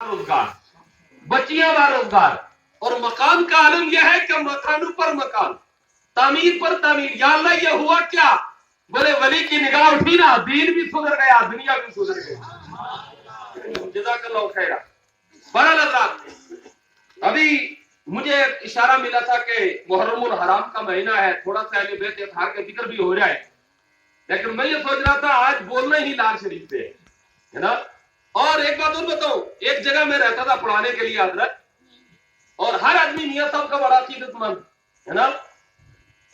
روزگار، بچیاں کا روزگار، اور مکان کا عالم یہ ہے کہ مکانوں پر مکان، تعمیر پر تعمیر. یا اللہ یہ ہوا کیا؟ بولے ولی کی نگاہ اٹھی نا، دین بھی سدھر گیا، دنیا بھی سدھر گئی. جزاک اللہ خیر. بہرحال حضرات، ابھی مجھے اشارہ ملا تھا کہ محرم الحرام کا مہینہ ہے، تھوڑا سا اہل بیت اطہار کا ذکر بھی ہو رہا ہے، لیکن میں یہ سوچ رہا تھا آج بولنا ہی لال شریف پہ ہے نا. اور ایک بات اور بتاؤں، ایک جگہ میں رہتا تھا پڑھانے کے لیے حضرت، اور ہر آدمی میاں صاحب کا بڑا عقیدت مند ہے نا.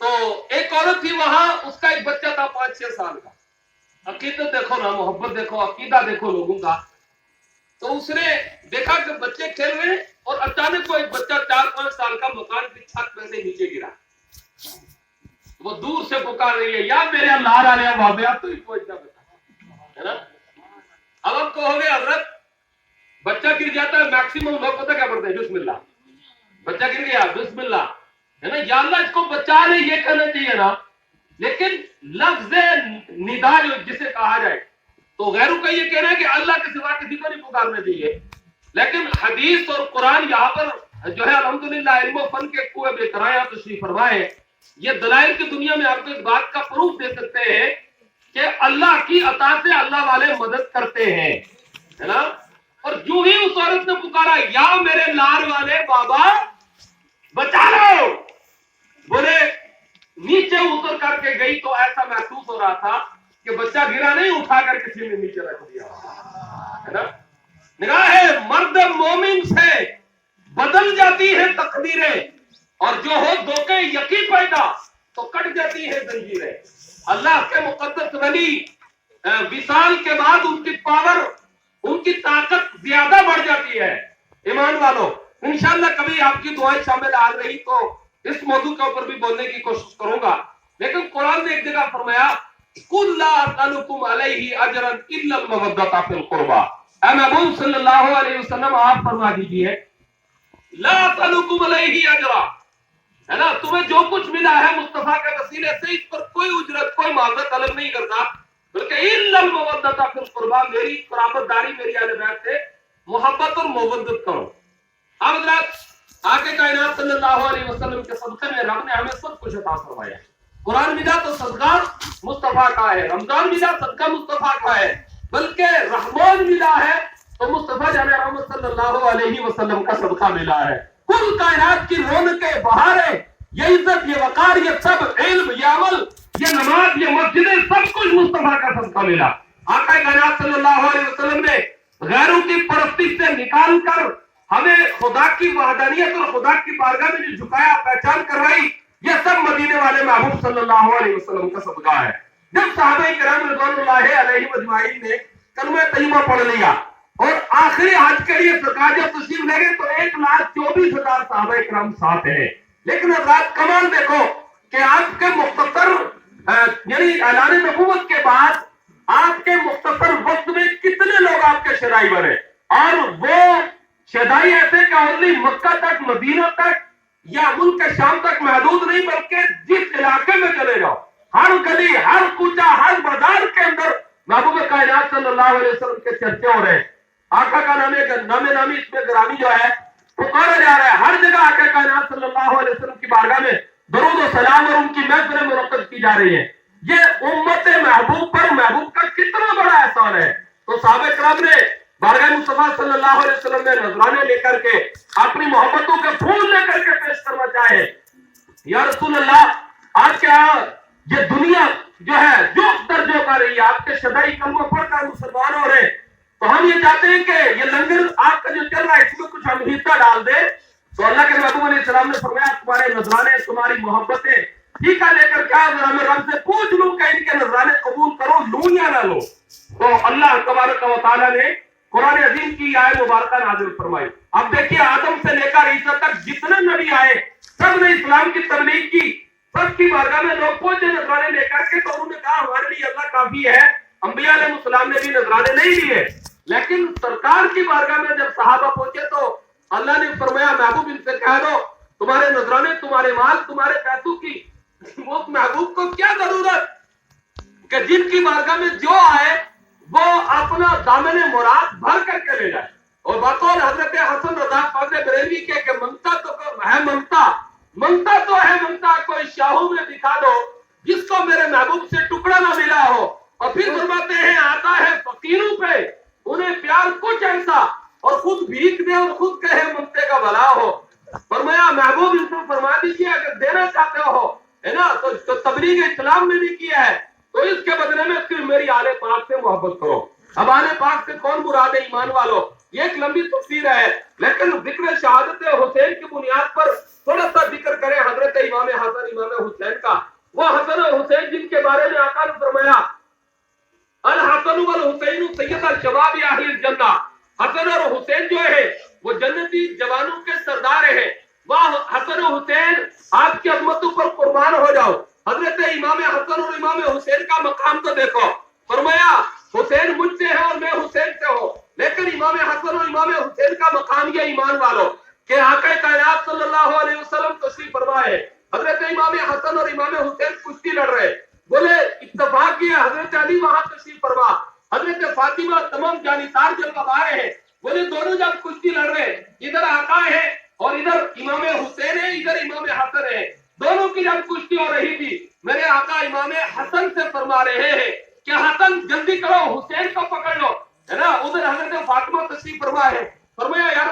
تو ایک عورت تھی وہاں، اس کا ایک بچہ تھا 5-6 سال کا. عقیدت دیکھو نا، محبت دیکھو، عقیدہ دیکھو لوگوں کا. تو اس نے دیکھا کہ بچے کھیل رہے ہیں، اور اچانک وہ ایک بچہ 4-5 سال کا مکان کی چھت میں سے نیچے گرا. وہ دور سے پکار رہی ہے، یا میرے اللہ آ رہے بابے، آپ تو ہی پہنچنا بتا ہے نا. اب ہم کہو گے حضرت بچہ گر جاتا ہے، میکسیمم لوگ پتہ کیا پڑھتے ہیں؟ بسم اللہ. بچہ گر گیا، بسم اللہ ہے نا. یا اللہ اس کو بچا لے، یہ کہنا چاہیے نا. لیکن لفظ ندا جو جسے کہا جائے، تو غیروں کا یہ کہنا ہے کہ اللہ کے سوا کسی کو نہیں پکارنا چاہیے. لیکن حدیث اور قرآن یہاں پر جو ہے الحمدللہ علم و فن کے کنویں بے کرایہ تشریف فرمائے. یہ دلائل کی دنیا میں آپ کو اس بات کا پروف دے سکتے ہیں کہ اللہ کی عطا سے اللہ والے مدد کرتے ہیں ہے نا. اور جو ہی اس عورت نے پکارا، یا میرے لار والے بابا بچا لو، بولے نیچے اتر کر کے گئی تو ایسا محسوس ہو رہا تھا کہ بچہ گرا نہیں، اٹھا کر کسی نے نیچے رکھ دیا ہے نا. نگاہ مرد مومن سے بدل جاتی ہے تقدیریں، اور جو ہو دھوکے یقین پیدا تو کٹ جاتی ہے زنجیریں. اللہ کے مقدس ولی وصال کے بعد ان کی پاور، ان کی طاقت زیادہ بڑھ جاتی ہے. ایمان والو، انشاءاللہ کبھی آپ کی دعائیں شامل آ رہی تو اس موضوع کے اوپر بھی بولنے کی کوشش کروں گا. لیکن قرآن نے ایک جگہ فرمایا قُلْ لَا أَسْأَلُكُمْ عَلَيْهِ أَجْرًا إِلَّا الْمَوَدَّةَ فِي الْقُرْبَى. اے محبوب صلی اللہ علیہ وسلم آپ فرما دیجئے لا أَسْأَلُكُمْ عَلَيْهِ أَجْرًا، ہے نا، تمہیں جو کچھ ملا ہے مصطفیٰ کے وسیلے سے اس پر کوئی اجرت، کوئی معاوضہ طلب نہیں کرتا، بلکہ الا المودۃ فی القربى، میری قرابت داری، میری اہل بیت سے محبت اور مودت کرو. اب حضرات آقا کائنات صلی اللہ علیہ وسلم کے صدقے میں رب نے ہمیں سب کچھ عطا فرمایا. قرآن ملا تو صدقہ مصطفیٰ کا ہے، رمضان ملا صدقہ مصطفیٰ کا ہے، بلکہ رحمان ملا ہے تو مصطفیٰ جان رحمت صلی اللہ علیہ وسلم کا صدقہ ملا ہے. کل کائنات کی رونقیں، بہاریں، یہ عزت، یہ وقار، یہ سب علم، یہ عمل، یہ نماز، یہ مسجدیں، سب کچھ مصطفیٰ کا صدقہ ملا. آقا کائنات صلی اللہ علیہ وسلم نے غیروں کی پرستی سے نکال کر ہمیں خدا کی وحدانیت اور خدا کی بارگاہ میں جو جھکایا، پہچان کروائی، یہ سب مدینے والے محبوب صلی اللہ علیہ وسلم کا صدقہ ہے. جب صحابہ کرام رضوان اللہ علیہ اجمعین نے کلمہ طیبہ پڑھ لیا اور آخری حج کے لیے سرکار جب تشریف لے گئے تو 1,24,000 صحابہ کرام ساتھ ہیں. لیکن حضرات کمال دیکھو کہ آپ کے مختصر یعنی اعلان نبوت کے بعد آپ کے مختصر وقت میں کتنے لوگ آپ کے شہدائی بنے، اور وہ شہدائی ایسے کہ اونلی مکہ تک، مدینہ تک یا ملک کے شام تک محدود نہیں، بلکہ جس علاقے میں چلے جاؤ، ہر گلی، ہر کوچہ، ہر بازار کے اندر محبوب کائنات صلی اللہ علیہ وسلم کے چرچے ہو رہے ہیں. آقا کا نام نامی اس میں گرامی جو ہے پکارا جا رہا ہے. ہر جگہ آقا کائنات صلی اللہ علیہ وسلم کی بارگاہ میں درود و سلام اور ان کی محفلیں منعقد کی جا رہی ہیں. یہ امت محبوب پر محبوب کا کتنا بڑا احسان ہے. تو صحابہ کرام نے بارگاہ مصطفیٰ صلی اللہ علیہ وسلم میں نذرانے لے کر کے اپنی محبتوں کے پھول لے کر کے پیش کرنا چاہے. یا رسول اللہ، آج کیا یہ دنیا جو ہے جو درجوں کا رہی ہے، آپ کے شدائی کلمہ پڑھ کر مسلمان ہو رہے ہیں، تو ہم یہ چاہتے ہیں کہ یہ لنگر آپ کا جو چل رہا ہے اس میں کچھ ہم حصہ ڈال دیں. تو اللہ کے محبوب علیہ السلام نے فرمایا تمہارے نذرانے، تمہاری محبتیں ٹھیکہ لے کر کیا میں رب سے پوچھ لوں کہ ان کے نذرانے قبول کرو، لوں یا نہ لو. تو اللہ تبارک و تعالیٰ نے قرآن عظیم کی آیت مبارکہ نازل فرمائی. اب دیکھیے آدم سے لے کر عیسیٰ تک جتنے نبی آئے سب نے اسلام کی تبلیغ کی، سب کی بارگاہ میں لوگ پہنچے نذرانے لے کر کے، تو انہوں نے کہا ہمارے لیے اللہ کافی ہے. انبیاء علیہ السلام نے بھی نذرانے نہیں لیے، لیکن سرکار کی بارگاہ میں جب صحابہ پہنچے تو اللہ نے فرمایا محبوب ان سے کہہ دو تمہارے نذرانے، تمہارے مال، تمہارے پیسوں کی وہ محبوب کو کیا ضرورت کہ جن کی بارگاہ میں جو آئے وہ اپنا دامن مراد بھر کر کے لے جائے. اور بطور حضرت حسن رضا فاضل بریلوی کہ منگتا تو ہے منگتا تو ہے منگتا کوئی شاہوں میں دکھا دو جس کو میرے محبوب سے ٹکڑا نہ ملا ہو. اور پھر فرماتے ہیں آتا ہے فقیروں پہ انہیں پیار کچھ ایسا اور خود بھیک دے اور خود کہے منگتے کا بھلا ہو. فرمایا محبوب ان کو فرما دیجیے اگر دینا چاہتے ہو ہے نا تو تبلیغ اسلام میں بھی کیا ہے تو اس کے بدلے میں صرف میری آل پاک سے محبت کرو. اب آل پاک سے کون مراد ہے ایمان والو؟ یہ ایک لمبی تفسیر ہے لیکن ذکر شہادت حسین کی بنیاد پر تھوڑا سا ذکر کریں حضرت امام حسن امام حسین کا. وہ حسن و حسین جن کے بارے میں آقا نے فرمایا الحسن والحسین سید الشباب اہل الجنہ. حسن اور حسین جو ہے وہ جنتی جوانوں کے سردار ہیں. واہ حسن و حسین آپ کی عظمتوں پر قربان ہو جاؤ. حضرت امام حسن اور امام حسین کا مقام تو دیکھو. فرمایا حسین مجھ سے ہے اور میں حسین سے ہوں لیکن امام حسن اور امام حسین کا مقام یہ ایمان والو کہ آقا کائنات صلی اللہ علیہ وسلم تشریف فرما ہے. حضرت امام حسن اور امام حسین کشتی لڑ رہے بولے اتفاق کیا حضرت علی وہاں تشریف فرما حضرت فاطمہ تمام جانثار جلوہ آ رہے ہیں بولے دونوں جب کشتی لڑ رہے ادھر آقا ہے اور ادھر امام حسین ہے ادھر امام حسن ہے. دونوں کی جب کشتی ہو رہی تھی میرے آقا امام حسن سے فرما رہے ہیں کہ حسن جلدی کرو حسین کو پکڑ لو ہے نا. ادھر حضرت فاطمہ تشریف فرما ہے. فرمایا یار